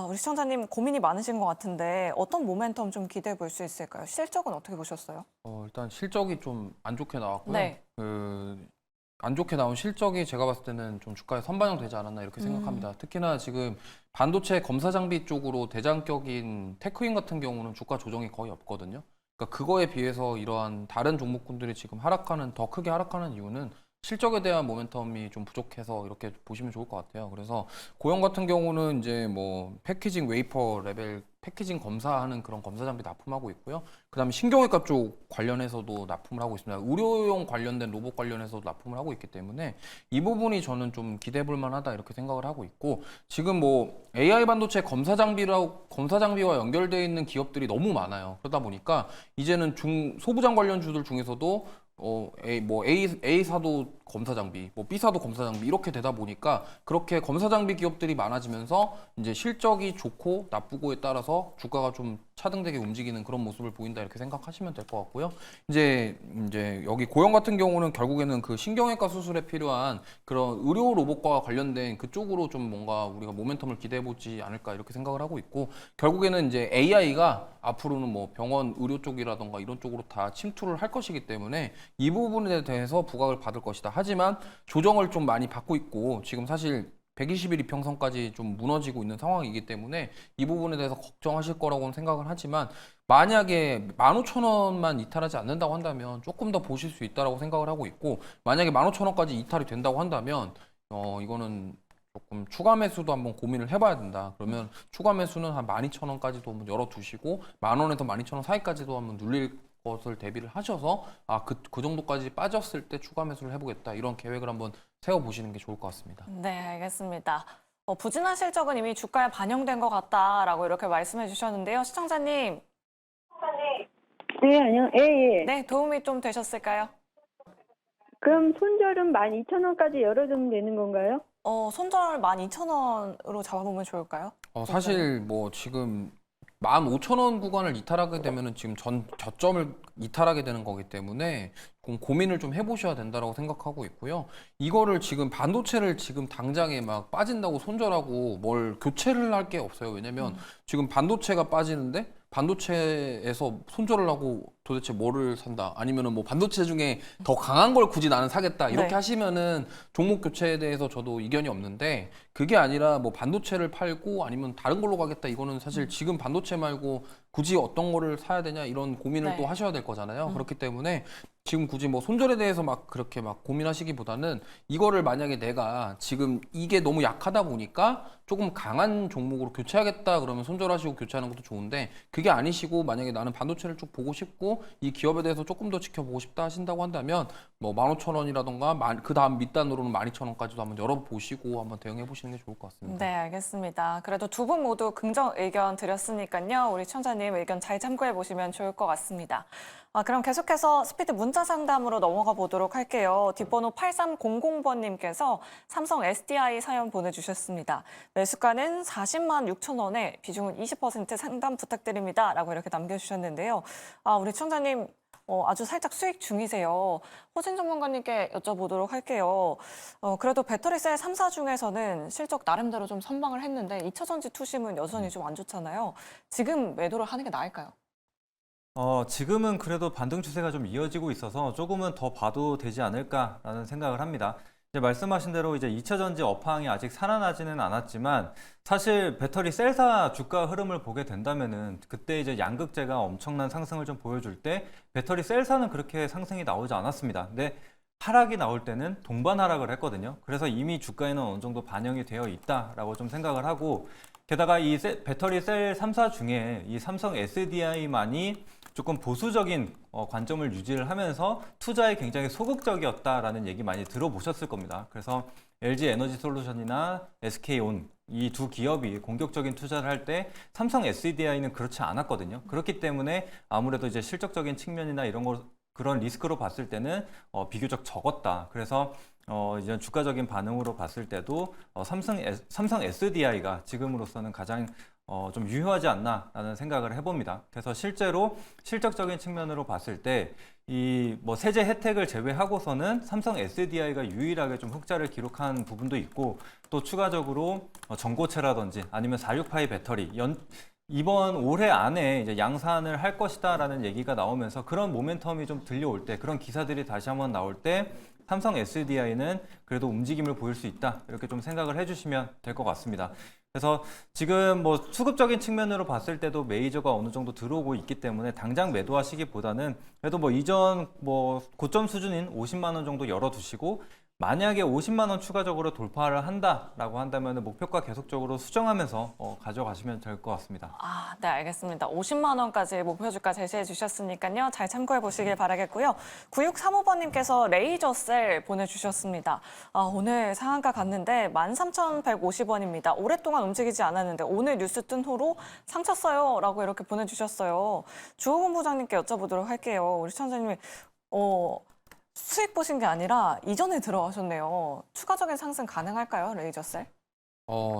S1: 우리 시청자님 고민이 많으신 것 같은데 어떤 모멘텀 좀 기대해 볼 수 있을까요? 실적은 어떻게 보셨어요?
S3: 일단 실적이 좀 안 좋게 나왔고요.
S1: 네.
S3: 안 좋게 나온 실적이 제가 봤을 때는 좀 주가에 선반영되지 않았나 이렇게 생각합니다. 특히나 지금 반도체 검사 장비 쪽으로 대장격인 테크인 같은 경우는 주가 조정이 거의 없거든요. 그러니까 그거에 비해서 이러한 다른 종목군들이 지금 더 크게 하락하는 이유는 실적에 대한 모멘텀이 좀 부족해서 이렇게 보시면 좋을 것 같아요. 그래서 고영 같은 경우는 이제 뭐 패키징 웨이퍼 레벨 패키징 검사하는 그런 검사 장비 납품하고 있고요. 그다음에 신경외과 쪽 관련해서도 납품을 하고 있습니다. 의료용 관련된 로봇 관련해서도 납품을 하고 있기 때문에 이 부분이 저는 좀 기대해 볼 만하다 이렇게 생각을 하고 있고 지금 뭐 AI 반도체 검사 장비와 연결되어 있는 기업들이 너무 많아요. 그러다 보니까 이제는 소부장 관련주들 중에서도 A사도 검사 장비, 뭐 B사도 검사 장비 이렇게 되다 보니까 그렇게 검사 장비 기업들이 많아지면서 이제 실적이 좋고 나쁘고에 따라서 주가가 좀 차등되게 움직이는 그런 모습을 보인다 이렇게 생각하시면 될 것 같고요. 이제 여기 고영 같은 경우는 결국에는 그 신경외과 수술에 필요한 그런 의료 로봇과 관련된 그쪽으로 좀 뭔가 우리가 모멘텀을 기대해 보지 않을까 이렇게 생각을 하고 있고 결국에는 이제 AI가 앞으로는 뭐 병원 의료 쪽이라던가 이런 쪽으로 다 침투를 할 것이기 때문에 이 부분에 대해서 부각을 받을 것이다. 하지만 조정을 좀 많이 받고 있고 지금 사실 120일 이평선까지 좀 무너지고 있는 상황이기 때문에 이 부분에 대해서 걱정하실 거라고는 생각을 하지만 만약에 15,000원만 이탈하지 않는다고 한다면 조금 더 보실 수 있다고 생각을 하고 있고 만약에 15,000원까지 이탈이 된다고 한다면 이거는 조금 추가 매수도 한번 고민을 해봐야 된다. 그러면 추가 매수는 한 12,000원까지도 한번 열어두시고 10,000원에서 12,000원 사이까지도 한번 눌릴 것을 대비를 하셔서 그 정도까지 빠졌을 때 추가 매수를 해보겠다 이런 계획을 한번 세워보시는 게 좋을 것 같습니다.
S1: 네, 알겠습니다. 부진한 실적은 이미 주가에 반영된 것 같다라고 이렇게 말씀해 주셨는데요. 시청자님.
S8: 네, 예.
S1: 네, 도움이 좀 되셨을까요?
S8: 그럼 손절은 12,000원까지 열어두면 되는 건가요?
S1: 손절 12,000원으로 잡아보면 좋을까요?
S3: 사실 뭐 지금 15,000원 구간을 이탈하게 되면은 지금 저점을 이탈하게 되는 거기 때문에 고민을 좀 해보셔야 된다고 생각하고 있고요. 이거를 지금 반도체를 지금 당장에 막 빠진다고 손절하고 뭘 교체를 할 게 없어요. 왜냐면 지금 반도체가 빠지는데 반도체에서 손절을 하고 도대체 뭐를 산다 아니면은 뭐 반도체 중에 더 강한 걸 굳이 나는 사겠다 이렇게
S1: 네.
S3: 하시면은 종목 교체에 대해서 저도 이견이 없는데 그게 아니라 뭐 반도체를 팔고 아니면 다른 걸로 가겠다 이거는 사실 지금 반도체 말고 굳이 어떤 거를 사야 되냐 이런 고민을
S1: 네.
S3: 또 하셔야 될 거잖아요. 그렇기 때문에 지금 굳이 뭐 손절에 대해서 막 그렇게 막 고민하시기보다는 이거를 만약에 내가 지금 이게 너무 약하다 보니까 조금 강한 종목으로 교체하겠다 그러면 손절하시고 교체하는 것도 좋은데 그게 아니시고 만약에 나는 반도체를 쭉 보고 싶고 이 기업에 대해서 조금 더 지켜보고 싶다 하신다고 한다면 뭐 15,000원이라던가 그 다음 밑단으로는 12,000원까지도 한번 열어보시고 한번 대응해 보시는 게 좋을 것 같습니다.
S1: 네, 알겠습니다. 그래도 두 분 모두 긍정 의견 드렸으니까요. 우리 시청자님 의견 잘 참고해 보시면 좋을 것 같습니다. 그럼 계속해서 스피드 문자 상담으로 넘어가 보도록 할게요. 뒷번호 8300번님께서 삼성 SDI 사연 보내주셨습니다. 매수가는 40만 6천 원에 비중은 20% 상담 부탁드립니다. 라고 이렇게 남겨주셨는데요. 우리 시청자님 아주 살짝 수익 중이세요. 호진 전문가님께 여쭤보도록 할게요. 그래도 배터리셀 3사 중에서는 실적 나름대로 좀 선방을 했는데 2차 전지 투심은 여전히 좀 안 좋잖아요. 지금 매도를 하는 게 나을까요?
S2: 지금은 그래도 반등 추세가 좀 이어지고 있어서 조금은 더 봐도 되지 않을까라는 생각을 합니다. 이제 말씀하신 대로 이제 2차 전지 업황이 아직 살아나지는 않았지만 사실 배터리 셀사 주가 흐름을 보게 된다면은 그때 이제 양극재가 엄청난 상승을 좀 보여줄 때 배터리 셀사는 그렇게 상승이 나오지 않았습니다. 근데 하락이 나올 때는 동반 하락을 했거든요. 그래서 이미 주가에는 어느 정도 반영이 되어 있다라고 좀 생각을 하고, 게다가 이 배터리 셀 3사 중에 이 삼성 SDI만이 조금 보수적인 관점을 유지를 하면서 투자에 굉장히 소극적이었다라는 얘기 많이 들어보셨을 겁니다. 그래서 LG 에너지 솔루션이나 SK온 이 두 기업이 공격적인 투자를 할 때 삼성 SDI는 그렇지 않았거든요. 그렇기 때문에 아무래도 이제 실적적인 측면이나 이런 걸 그런 리스크로 봤을 때는 비교적 적었다. 그래서 이제 주가적인 반응으로 봤을 때도 삼성 SDI가 지금으로서는 가장 좀 유효하지 않나라는 생각을 해봅니다. 그래서 실제로 실적적인 측면으로 봤을 때 이 뭐 세제 혜택을 제외하고서는 삼성 SDI가 유일하게 좀 흑자를 기록한 부분도 있고, 또 추가적으로 전고체라든지 아니면 468 배터리 이번 올해 안에 이제 양산을 할 것이다라는 얘기가 나오면서 그런 모멘텀이 좀 들려올 때, 그런 기사들이 다시 한번 나올 때 삼성 SDI는 그래도 움직임을 보일 수 있다, 이렇게 좀 생각을 해주시면 될 것 같습니다. 그래서 지금 뭐 수급적인 측면으로 봤을 때도 메이저가 어느 정도 들어오고 있기 때문에 당장 매도하시기보다는 그래도 뭐 이전 뭐 고점 수준인 50만 원 정도 열어두시고, 만약에 50만 원 추가적으로 돌파를 한다라고 한다면 목표가 계속적으로 수정하면서 가져가시면 될 것 같습니다.
S1: 아, 네, 알겠습니다. 50만 원까지 목표 주가 제시해 주셨으니까요. 잘 참고해 보시길 바라겠고요. 9635번님께서 레이저셀 보내주셨습니다. 오늘 상한가 갔는데 13,150원입니다. 오랫동안 움직이지 않았는데 오늘 뉴스 뜬 후로 상쳤어요 라고 이렇게 보내주셨어요. 주호본부장님께 여쭤보도록 할게요. 우리 시청자님이 수익 보신 게 아니라 이전에 들어가셨네요. 추가적인 상승 가능할까요, 레이저셀?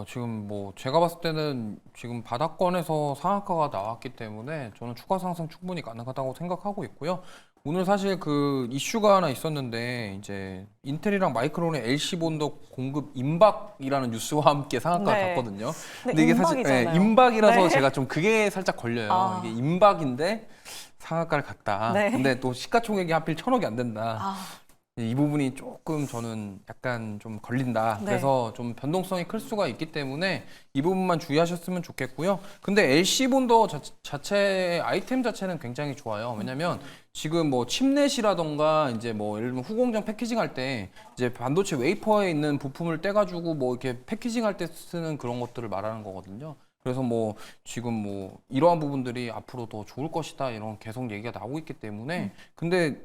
S3: 지금 뭐 제가 봤을 때는 지금 바닥권에서 상한가가 나왔기 때문에 저는 추가 상승 충분히 가능하다고 생각하고 있고요. 오늘 사실 그 이슈가 하나 있었는데, 이제 인텔이랑 마이크론의 LC 본드 공급 임박이라는 뉴스와 함께 상한가가
S1: 네.
S3: 갔거든요.
S1: 근데
S3: 이게 사실
S1: 임박이잖아요.
S3: 임박이라서
S1: 네.
S3: 제가 좀 그게 살짝 걸려요. 이게 임박인데 상한가를 갔다.
S1: 네.
S3: 근데 또 시가총액이 하필 1,000억이 안 된다.
S1: 아,
S3: 이 부분이 조금 저는 약간 좀 걸린다.
S1: 네.
S3: 그래서 좀 변동성이 클 수가 있기 때문에 이 부분만 주의하셨으면 좋겠고요. 근데 LC 본더 자체 아이템 자체는 굉장히 좋아요. 왜냐면 지금 뭐 칩넷이라던가 이제 뭐 예를 들면 후공정 패키징 할 때 이제 반도체 웨이퍼에 있는 부품을 떼가지고 뭐 이렇게 패키징 할 때 쓰는 그런 것들을 말하는 거거든요. 그래서 뭐 지금 뭐 이러한 부분들이 앞으로 더 좋을 것이다, 이런 계속 얘기가 나오고 있기 때문에 근데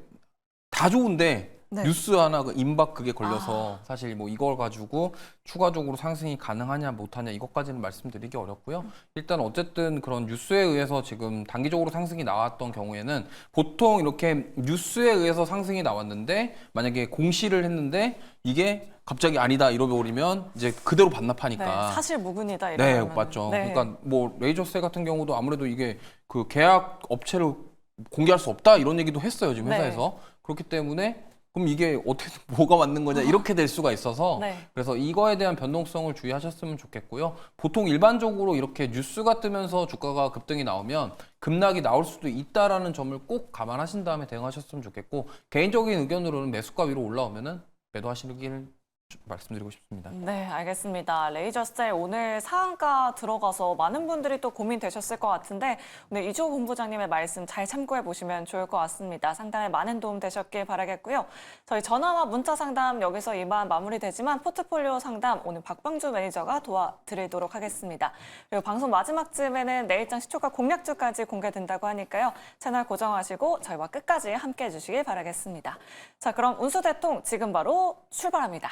S3: 다 좋은데
S1: 네.
S3: 뉴스 하나 임박 그게 걸려서 사실 뭐 이걸 가지고 추가적으로 상승이 가능하냐 못하냐 이것까지는 말씀드리기 어렵고요. 일단 어쨌든 그런 뉴스에 의해서 지금 단기적으로 상승이 나왔던 경우에는 보통 이렇게 뉴스에 의해서 상승이 나왔는데 만약에 공시를 했는데 이게 갑자기 아니다 이러버리면 이제 그대로 반납하니까.
S1: 네, 사실 무근이다
S3: 네,
S1: 이러면.
S3: 맞죠.
S1: 네.
S3: 그러니까 뭐 레이저셀 같은 경우도 아무래도 이게 그 계약 업체를 공개할 수 없다 이런 얘기도 했어요, 지금 회사에서. 그렇기 때문에 그럼 이게 어떻게 뭐가 맞는 거냐 이렇게 될 수가 있어서
S1: 네.
S3: 그래서 이거에 대한 변동성을 주의하셨으면 좋겠고요. 보통 일반적으로 이렇게 뉴스가 뜨면서 주가가 급등이 나오면 급락이 나올 수도 있다라는 점을 꼭 감안하신 다음에 대응하셨으면 좋겠고, 개인적인 의견으로는 매수가 위로 올라오면은 매도하시길 말씀드리고 싶습니다.
S1: 네, 알겠습니다. 레이저셀 오늘 상한가 들어가서 많은 분들이 또 고민되셨을 것 같은데 오늘 이주호 본부장님의 말씀 잘 참고해 보시면 좋을 것 같습니다. 상담에 많은 도움 되셨길 바라겠고요. 저희 전화와 문자 상담 여기서 이만 마무리되지만 포트폴리오 상담 오늘 박병주 매니저가 도와드리도록 하겠습니다. 그리고 방송 마지막쯤에는 내일장 시초가 공략주까지 공개된다고 하니까요. 채널 고정하시고 저희와 끝까지 함께해 주시길 바라겠습니다. 자, 그럼 운수대통 지금 바로 출발합니다.